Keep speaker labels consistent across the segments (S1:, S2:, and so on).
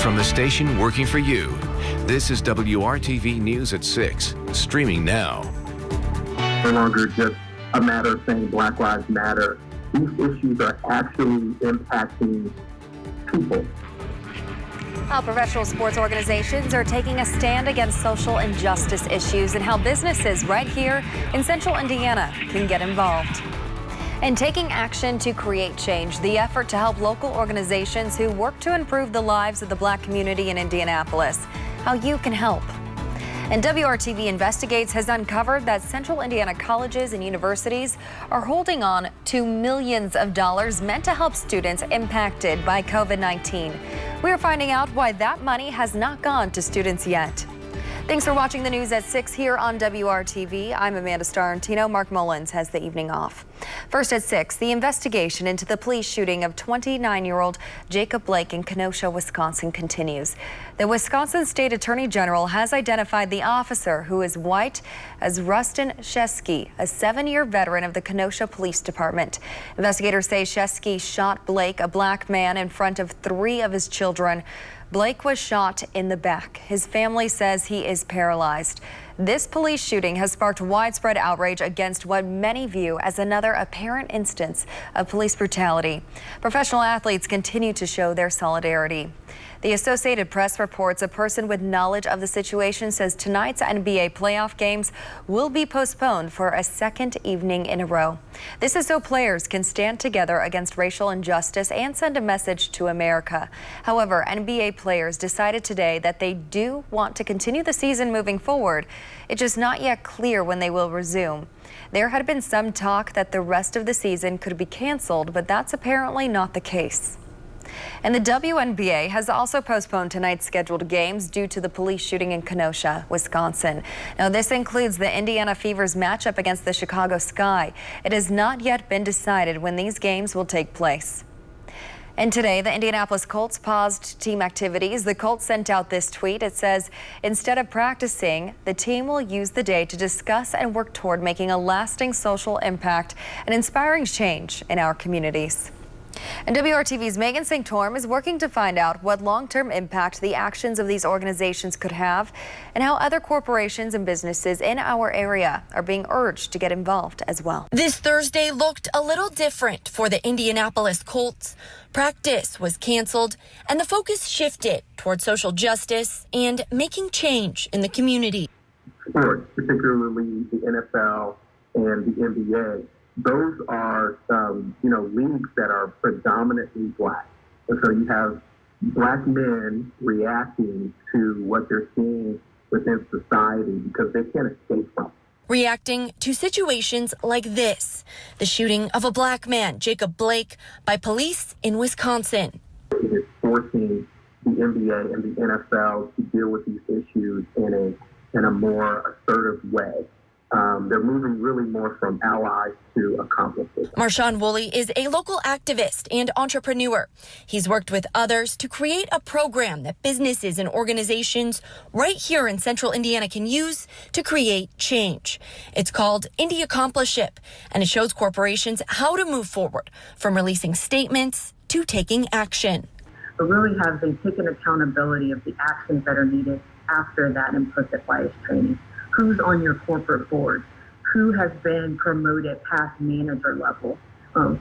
S1: from the station working for you. This is WRTV News at 6, streaming now.
S2: No longer just a matter of saying Black Lives Matter. These issues are actually impacting people.
S3: How professional sports organizations are taking a stand against social injustice issues and how businesses right here in central Indiana can get involved. And taking action to create change, the effort to help local organizations who work to improve the lives of the Black community in Indianapolis. How you can help. And WRTV Investigates has uncovered that Central Indiana colleges and universities are holding on to millions of dollars meant to help students impacted by COVID-19. We are finding out why that money has not gone to students yet. Thanks for watching the news at 6 here on WRTV. I'm Amanda Starantino. Mark Mullins has the evening off. First at 6, the investigation into the police shooting of 29-year-old Jacob Blake in Kenosha, Wisconsin continues. The Wisconsin State Attorney General has identified the officer, who is white, as Rustin Shesky, a 7-year veteran of the Kenosha Police Department. Investigators say Shesky shot Blake, a black man, in front of 3 of his children. Blake was shot in the back. His family says he is paralyzed. This police shooting has sparked widespread outrage against what many view as another apparent instance of police brutality. Professional athletes continue to show their solidarity. The Associated Press reports a person with knowledge of the situation says tonight's NBA playoff games will be postponed for a second evening in a row. This is so players can stand together against racial injustice and send a message to America. However, NBA players decided today that they do want to continue the season moving forward. It's just not yet clear when they will resume. There had been some talk that the rest of the season could be canceled, but that's apparently not the case. And the WNBA has also postponed tonight's scheduled games due to the police shooting in Kenosha, Wisconsin. Now, this includes the Indiana Fever's matchup against the Chicago Sky. It has not yet been decided when these games will take place. And today, the Indianapolis Colts paused team activities. The Colts sent out this tweet. It says, instead of practicing, the team will use the day to discuss and work toward making a lasting social impact and inspiring change in our communities. And WRTV's Megan Sanctorum is working to find out what long-term impact the actions of these organizations could have and how other corporations and businesses in our area are being urged to get involved as well.
S4: This Thursday looked a little different for the Indianapolis Colts. Practice was canceled and the focus shifted toward social justice and making change in the community.
S2: Sports, particularly the NFL and the NBA, those are, leagues that are predominantly Black. And so you have Black men reacting to what they're seeing within society because they can't escape from it.
S4: Reacting to situations like this, the shooting of a black man, Jacob Blake, by police in Wisconsin.
S2: It is forcing the NBA and the NFL to deal with these issues in a more assertive way. They're moving really more from allies to accomplices.
S4: Marshawn Woolley is a local activist and entrepreneur. He's worked with others to create a program that businesses and organizations right here in central Indiana can use to create change. It's called Indy Accompliship, and it shows corporations how to move forward from releasing statements to taking action.
S5: But really have they taken accountability of the actions that are needed after that implicit bias training? Who's on your corporate board? Who has been promoted past manager level?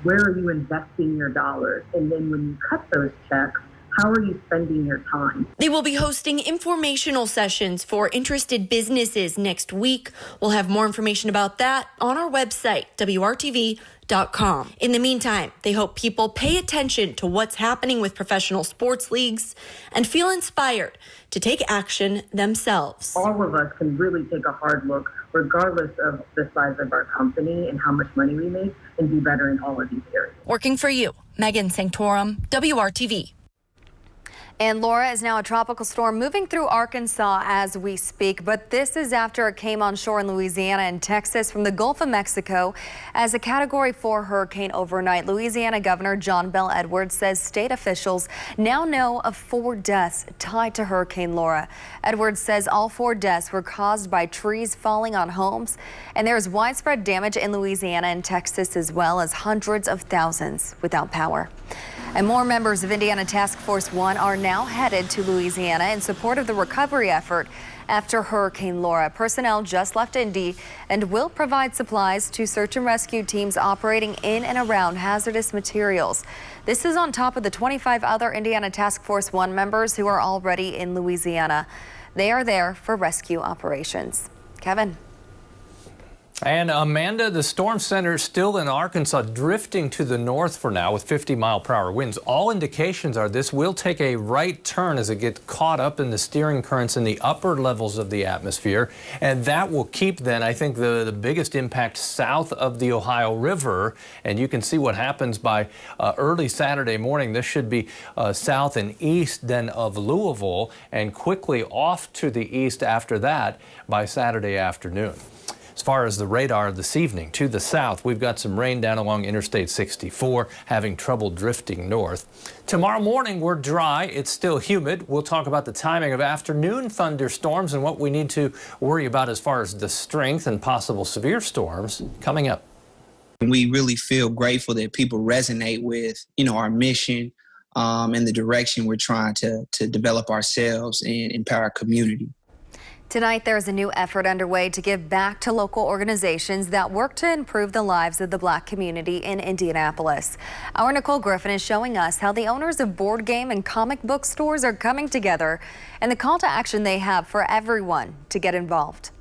S5: Where are you investing your dollars? And then when you cut those checks, how are you spending your time?
S4: They will be hosting informational sessions for interested businesses next week. We'll have more information about that on our website, WRTV.com. In the meantime, they hope people pay attention to what's happening with professional sports leagues and feel inspired to take action themselves.
S5: All of us can really take a hard look, regardless of the size of our company and how much money we make, and do better in all of these areas.
S4: Working for you, Megan Sanctorum, WRTV.
S3: And Laura is now a tropical storm moving through Arkansas as we speak. But this is after it came on shore in Louisiana and Texas from the Gulf of Mexico as a Category 4 hurricane overnight. Louisiana Governor John Bel Edwards says state officials now know of 4 deaths tied to Hurricane Laura. Edwards says all 4 deaths were caused by trees falling on homes. And there is widespread damage in Louisiana and Texas, as well as hundreds of thousands without power. And more members of Indiana Task Force 1 are now headed to Louisiana in support of the recovery effort after Hurricane Laura. Personnel just left Indy and will provide supplies to search and rescue teams operating in and around hazardous materials. This is on top of the 25 other Indiana Task Force 1 members who are already in Louisiana. They are there for rescue operations. Kevin.
S6: And Amanda, the storm center is still in Arkansas, drifting to the north for now with 50-mile-per-hour winds. All indications are this will take a right turn as it gets caught up in the steering currents in the upper levels of the atmosphere. And that will keep then, I think, the biggest impact south of the Ohio River. And you can see what happens by early Saturday morning. This should be south and east then of Louisville and quickly off to the east after that by Saturday afternoon. As far as the radar this evening, to the south, we've got some rain down along Interstate 64, having trouble drifting north. Tomorrow morning, we're dry. It's still humid. We'll talk about the timing of afternoon thunderstorms and what we need to worry about as far as the strength and possible severe storms coming up.
S7: We really feel grateful that people resonate with, our mission and the direction we're trying to develop ourselves and empower our community.
S3: Tonight, there's a new effort underway to give back to local organizations that work to improve the lives of the Black community in Indianapolis. Our Nicole Griffin is showing us how the owners of board game and comic book stores are coming together and the call to action they have for everyone to get involved.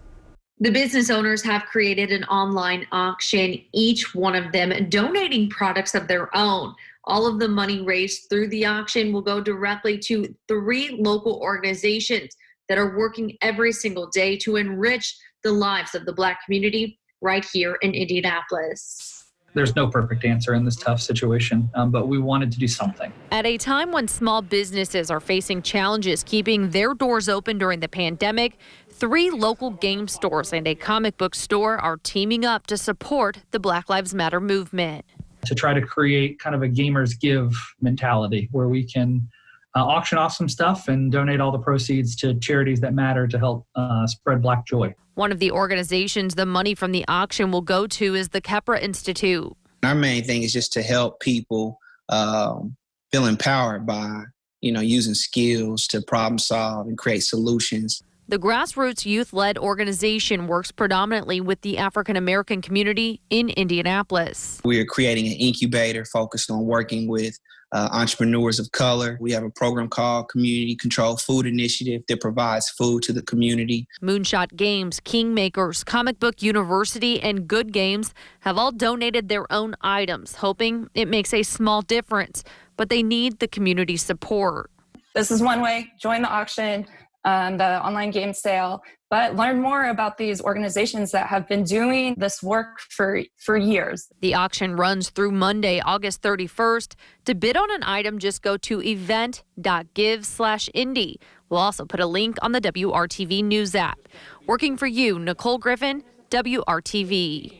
S8: The business owners have created an online auction, each one of them donating products of their own. All of the money raised through the auction will go directly to 3 local organizations that are working every single day to enrich the lives of the Black community right here in Indianapolis.
S9: There's no perfect answer in this tough situation, but we wanted to do something.
S10: At a time when small businesses are facing challenges keeping their doors open during the pandemic, 3 local game stores and a comic book store are teaming up to support the Black Lives Matter movement.
S9: To try to create kind of a gamers give mentality where we can auction off some stuff and donate all the proceeds to charities that matter to help spread Black joy.
S10: One of the organizations the money from the auction will go to is the Kepra Institute.
S7: Our main thing is just to help people feel empowered by, using skills to problem solve and create solutions.
S10: The grassroots youth-led organization works predominantly with the African American community in Indianapolis.
S7: We are creating an incubator focused on working with entrepreneurs of color. We have a program called Community Controlled Food Initiative that provides food to the community.
S10: Moonshot Games, Kingmakers, Comic Book University, and Good Games have all donated their own items, hoping it makes a small difference, but they need the community support.
S11: This is one way. Join the auction, the online game sale, but learn more about these organizations that have been doing this work for years.
S10: The auction runs through Monday, August 31st. To bid on an item, just go to event.give/Indy. We'll also put a link on the WRTV News app. Working for you, Nicole Griffin, WRTV.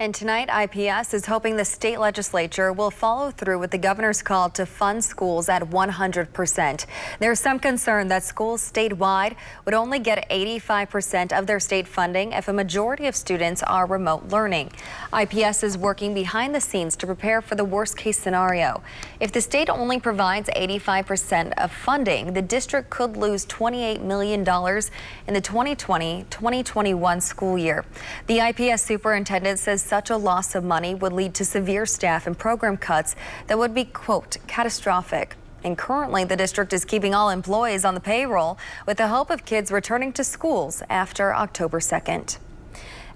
S3: And tonight, IPS is hoping the state legislature will follow through with the governor's call to fund schools at 100%. There's some concern that schools statewide would only get 85% of their state funding if a majority of students are remote learning. IPS is working behind the scenes to prepare for the worst case scenario. If the state only provides 85% of funding, the district could lose $28 million in the 2020-2021 school year. The IPS superintendent says such a loss of money would lead to severe staff and program cuts that would be, quote, catastrophic. And currently, the district is keeping all employees on the payroll with the hope of kids returning to schools after October 2nd.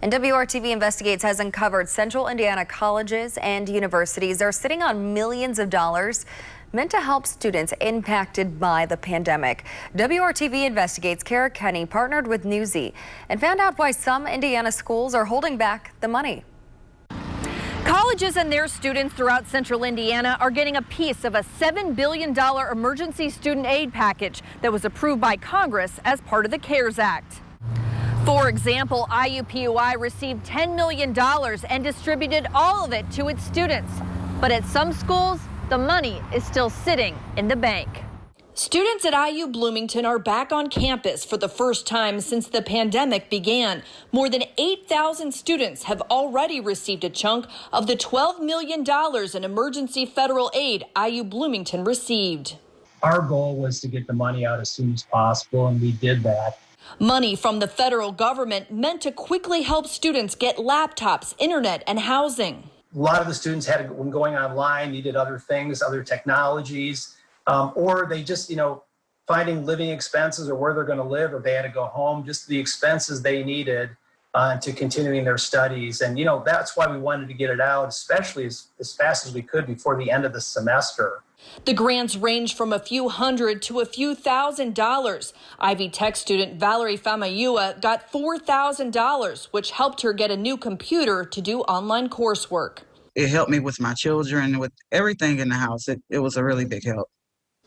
S3: And WRTV Investigates has uncovered Central Indiana colleges and universities are sitting on millions of dollars meant to help students impacted by the pandemic. WRTV Investigates' Kara Kenny partnered with Newsy and found out why some Indiana schools are holding back the money.
S12: Colleges and their students throughout central Indiana are getting a piece of a $7 billion emergency student aid package that was approved by Congress as part of the CARES Act. For example, IUPUI received $10 million and distributed all of it to its students. But at some schools, the money is still sitting in the bank.
S13: Students at IU Bloomington are back on campus for the first time since the pandemic began. More than 8,000 students have already received a chunk of the $12 million in emergency federal aid IU Bloomington received.
S9: Our goal was to get the money out as soon as possible, and we did that.
S13: Money from the federal government meant to quickly help students get laptops, internet, and housing.
S9: A lot of the students when going online, needed other things, other technologies, or they just, finding living expenses or where they're going to live, or they had to go home, just the expenses they needed to continuing their studies. And, that's why we wanted to get it out, especially as fast as we could before the end of the semester.
S13: The grants range from a few hundred to a few $1,000s. Ivy Tech student Valerie Famayua got $4,000, which helped her get a new computer to do online coursework.
S14: It helped me with my children, with everything in the house. It was a really big help.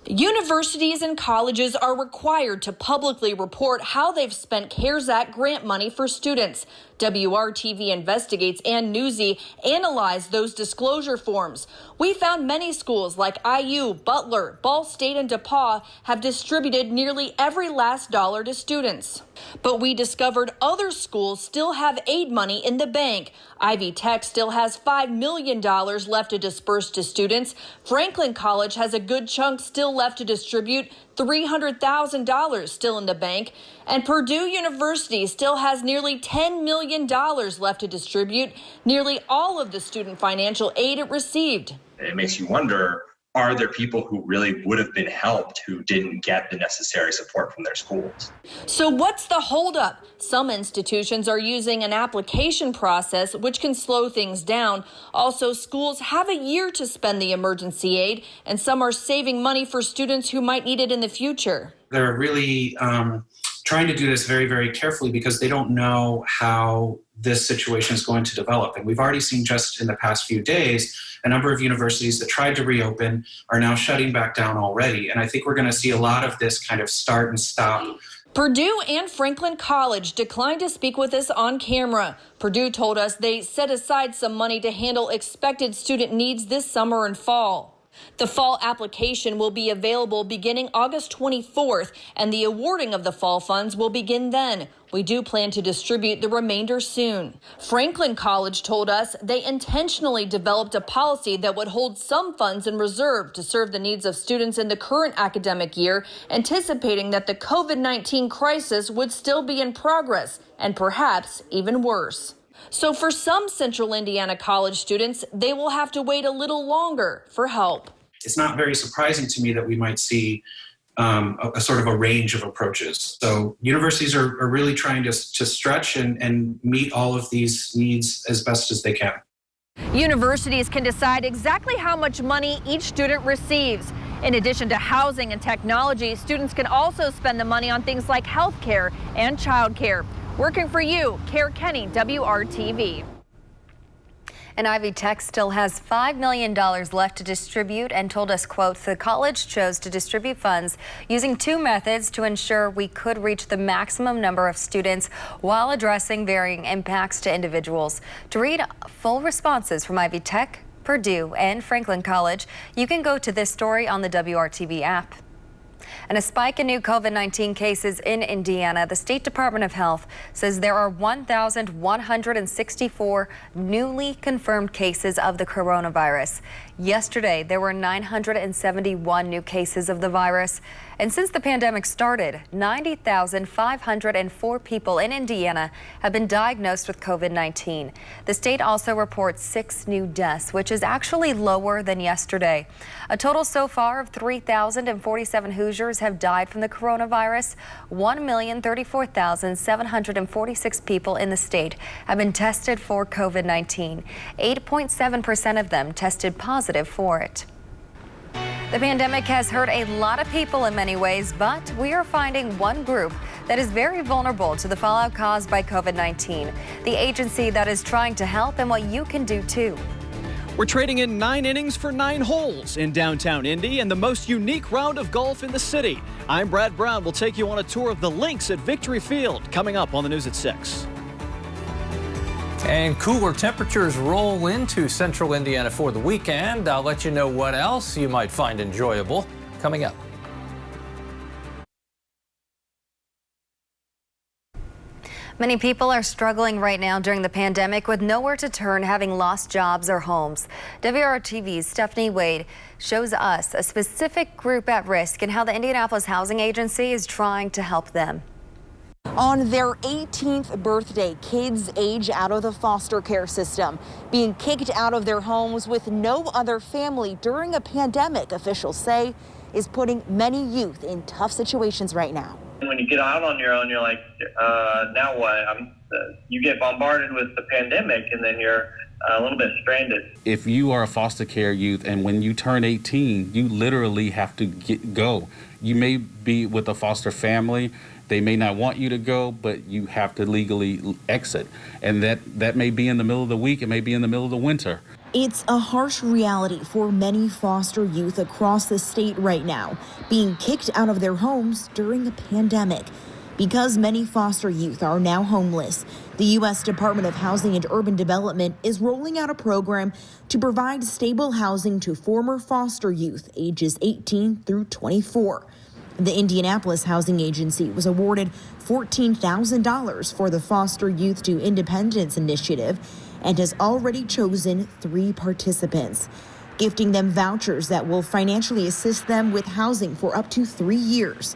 S13: Universities and colleges are required to publicly report how they've spent CARES Act grant money for students. WRTV Investigates and Newsy analyzed those disclosure forms. We found many schools like IU, Butler, Ball State, and DePauw have distributed nearly every last dollar to students. But we discovered other schools still have aid money in the bank. Ivy Tech still has $5 million left to disperse to students. Franklin College has a good chunk still left to distribute, $300,000 still in the bank. And Purdue University still has nearly $10 million left to distribute, nearly all of the student financial aid it received.
S15: It makes you wonder, are there people who really would have been helped who didn't get the necessary support from their schools?
S13: So what's the holdup? Some institutions are using an application process, which can slow things down. Also, schools have a year to spend the emergency aid, and some are saving money for students who might need it in the future.
S16: They're really trying to do this very, very carefully because they don't know how this situation is going to develop. And we've already seen just in the past few days, a number of universities that tried to reopen are now shutting back down already. And I think we're going to see a lot of this kind of start and stop.
S13: Purdue and Franklin College declined to speak with us on camera. Purdue told us they set aside some money to handle expected student needs this summer and fall. The fall application will be available beginning August 24th, and the awarding of the fall funds will begin then. We do plan to distribute the remainder soon. Franklin College told us they intentionally developed a policy that would hold some funds in reserve to serve the needs of students in the current academic year, anticipating that the COVID-19 crisis would still be in progress and perhaps even worse. So for some Central Indiana college students, they will have to wait a little longer for help.
S16: It's not very surprising to me that we might see a sort of a range of approaches. So universities are really trying to stretch and meet all of these needs as best as they can.
S12: Universities can decide exactly how much money each student receives. In addition to housing and technology, students can also spend the money on things like health care and child care. Working for you, Kara Kenny, WRTV.
S3: And Ivy Tech still has $5 million left to distribute and told us, quote, the college chose to distribute funds using two methods to ensure we could reach the maximum number of students while addressing varying impacts to individuals. To read full responses from Ivy Tech, Purdue, and Franklin College, you can go to this story on the WRTV app. And a spike in new COVID-19 cases in Indiana. The State Department of Health says there are 1,164 newly confirmed cases of the coronavirus. Yesterday, there were 971 new cases of the virus. And since the pandemic started, 90,504 people in Indiana have been diagnosed with COVID-19. The state also reports 6 new deaths, which is actually lower than yesterday. A total so far of 3,047 Hoosiers have died from the coronavirus. 1,034,746 people in the state have been tested for COVID-19. 8.7% of them tested positive for it. The pandemic has hurt a lot of people in many ways, but we are finding one group that is very vulnerable to the fallout caused by COVID-19. The agency that is trying to help and what you can do too.
S17: We're trading in 9 innings for 9 holes in downtown Indy and the most unique round of golf in the city. I'm Brad Brown. We'll take you on a tour of the links at Victory Field coming up on the news at 6.
S6: And cooler temperatures roll into central Indiana for the weekend. I'll let you know what else you might find enjoyable coming up.
S3: Many people are struggling right now during the pandemic with nowhere to turn, having lost jobs or homes. WRTV's Stephanie Wade shows us a specific group at risk and how the Indianapolis Housing Agency is trying to help them.
S18: On their 18th birthday, kids age out of the foster care system, being kicked out of their homes with no other family during a pandemic, officials say, is putting many youth in tough situations right now.
S19: When you get out on your own, you're like, now what? You get bombarded with the pandemic, and then you're a little bit stranded.
S20: If you are a foster care youth and when you turn 18, you literally have to go. You may be with a foster family. They may not want you to go, but you have to legally exit. And that may be in the middle of the week. It may be in the middle of the winter.
S18: It's a harsh reality for many foster youth across the state right now, being kicked out of their homes during a pandemic. Because many foster youth are now homeless, the U.S. Department of Housing and Urban Development is rolling out a program to provide stable housing to former foster youth ages 18 through 24. The Indianapolis Housing Agency was awarded $14,000 for the Foster Youth to Independence initiative and has already chosen 3 participants, gifting them vouchers that will financially assist them with housing for up to 3 years.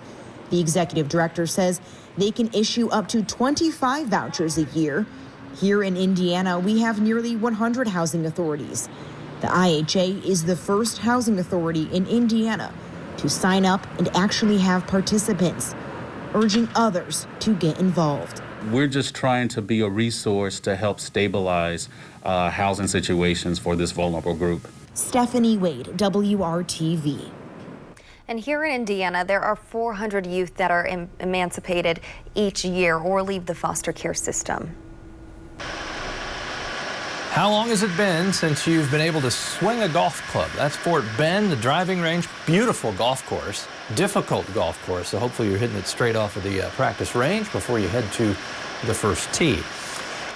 S18: The executive director says they can issue up to 25 vouchers a year. Here in Indiana, we have nearly 100 housing authorities. The IHA is the first housing authority in Indiana to sign up and actually have participants, urging others to get involved.
S20: We're just trying to be a resource to help stabilize housing situations for this vulnerable group.
S18: Stephanie Wade, WRTV.
S3: And here in Indiana, there are 400 youth that are emancipated each year or leave the foster care system.
S6: How long has it been since you've been able to swing a golf club? That's Fort Bend, the driving range. Beautiful golf course, difficult golf course. So hopefully you're hitting it straight off of the practice range before you head to the first tee.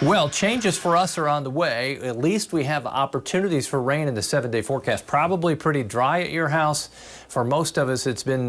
S6: Well, changes for us are on the way. At least we have opportunities for rain in the 7-day forecast. Probably pretty dry at your house. For most of us, it's been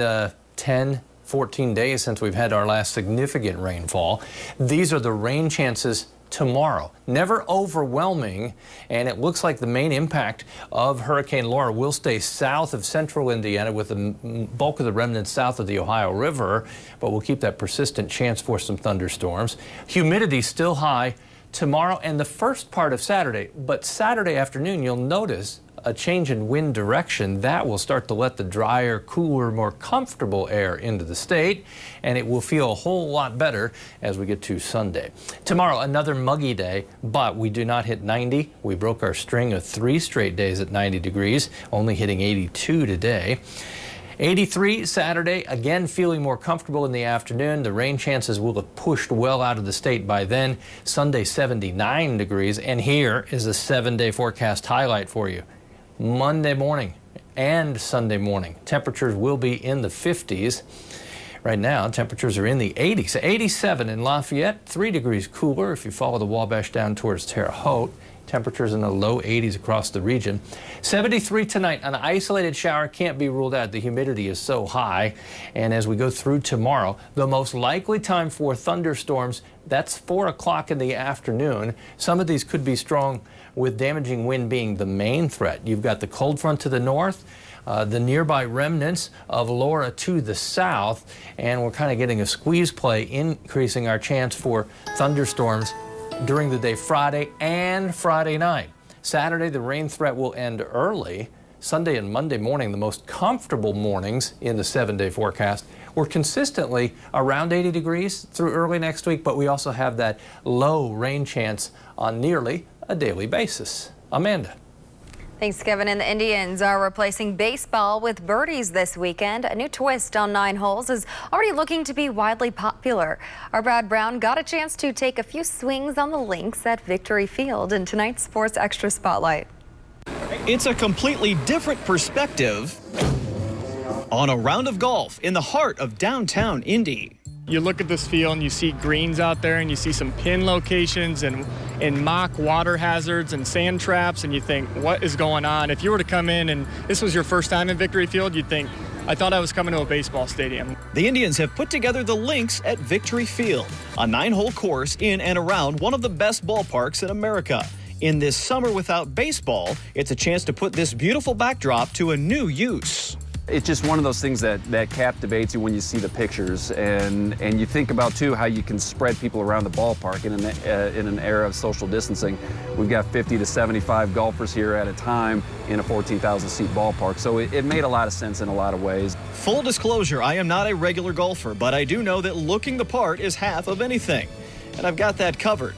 S6: 10, 14 days since we've had our last significant rainfall. These are the rain chances tomorrow. Never overwhelming, and it looks like the main impact of Hurricane Laura will stay south of central Indiana with the bulk of the remnants south of the Ohio River, but we'll keep that persistent chance for some thunderstorms. Humidity still high tomorrow and the first part of Saturday, but Saturday afternoon you'll notice a change in wind direction. That will start to let the drier, cooler, more comfortable air into the state, and it will feel a whole lot better as we get to Sunday. Tomorrow, another muggy day, but we do not hit 90. We broke our string of 3 straight days at 90 degrees, only hitting 82 today. 83 Saturday, again feeling more comfortable in the afternoon. The rain chances will have pushed well out of the state by then. Sunday, 79 degrees, and here is a 7-day forecast highlight for you. Monday morning and Sunday morning, temperatures will be in the 50s. Right now, temperatures are in the 80s. 87 in Lafayette, 3 degrees cooler if you follow the Wabash down towards Terre Haute. Temperatures in the low 80s across the region. 73 tonight. An isolated shower can't be ruled out. The humidity is so high. And as we go through tomorrow, the most likely time for thunderstorms, that's 4 o'clock in the afternoon. Some of these could be strong, with damaging wind being the main threat. You've got the cold front to the north, the nearby remnants of Laura to the south, and we're kind of getting a squeeze play, increasing our chance for thunderstorms during the day Friday and Friday night. Saturday, the rain threat will end early. Sunday and Monday morning, the most comfortable mornings in the 7-day forecast. We're consistently around 80 degrees through early next week, but we also have that low rain chance on nearly a daily basis. Amanda.
S3: Thanks, Kevin. And the Indians are replacing baseball with birdies this weekend. A new twist on 9 holes is already looking to be widely popular. Our Brad Brown got a chance to take a few swings on the links at Victory Field in tonight's Sports Extra Spotlight.
S17: It's a completely different perspective on a round of golf in the heart of downtown Indy.
S21: You look at this field and you see greens out there and you see some pin locations and mock water hazards and sand traps, and you think, what is going on? If you were to come in and this was your first time in Victory Field, you'd think, I thought I was coming to a baseball stadium.
S17: The Indians have put together the links at Victory Field, a 9-hole course in and around one of the best ballparks in America. In this summer without baseball, it's a chance to put this beautiful backdrop to a new use.
S1: It's just one of those things that captivates you when you see the pictures, and you think about too how you can spread people around the ballpark in an era of social distancing. We've got 50 to 75 golfers here at a time in a 14,000 seat ballpark, so it made a lot of sense in a lot of ways.
S17: Full disclosure, I am not a regular golfer, but I do know that looking the part is half of anything, and I've got that covered.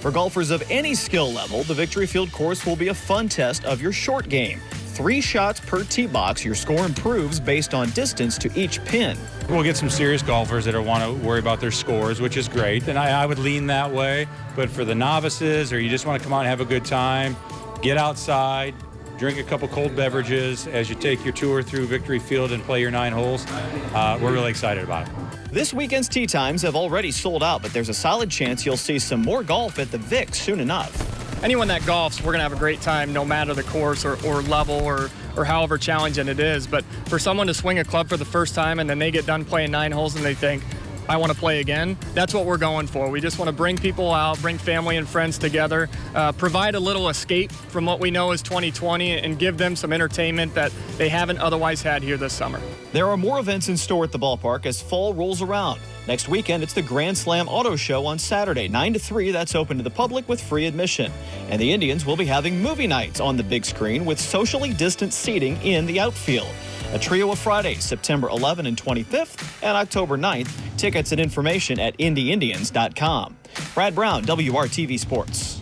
S17: For golfers of any skill level, the Victory Field course will be a fun test of your short game. 3 shots per tee box, your score improves based on distance to each pin.
S22: We'll get some serious golfers that don't want to worry about their scores, which is great, and I would lean that way. But for the novices, or you just want to come out and have a good time, get outside, drink a couple cold beverages as you take your tour through Victory Field and play your 9 holes. We're really excited about it.
S17: This weekend's tee times have already sold out, but there's a solid chance you'll see some more golf at the Vic soon enough.
S21: Anyone that golfs, we're going to have a great time no matter the course or level or however challenging it is. But for someone to swing a club for the first time and then they get done playing 9 holes and they think, I want to play again, that's what we're going for. We just want to bring people out, bring family and friends together, provide a little escape from what we know is 2020 and give them some entertainment that they haven't otherwise had here this summer.
S17: There are more events in store at the ballpark as fall rolls around. Next weekend, it's the Grand Slam Auto Show on Saturday, 9 to 3. That's open to the public with free admission. And the Indians will be having movie nights on the big screen with socially distanced seating in the outfield. A trio of Fridays, September 11 and 25th and October 9th. Tickets and information at IndyIndians.com. Brad Brown, WRTV Sports.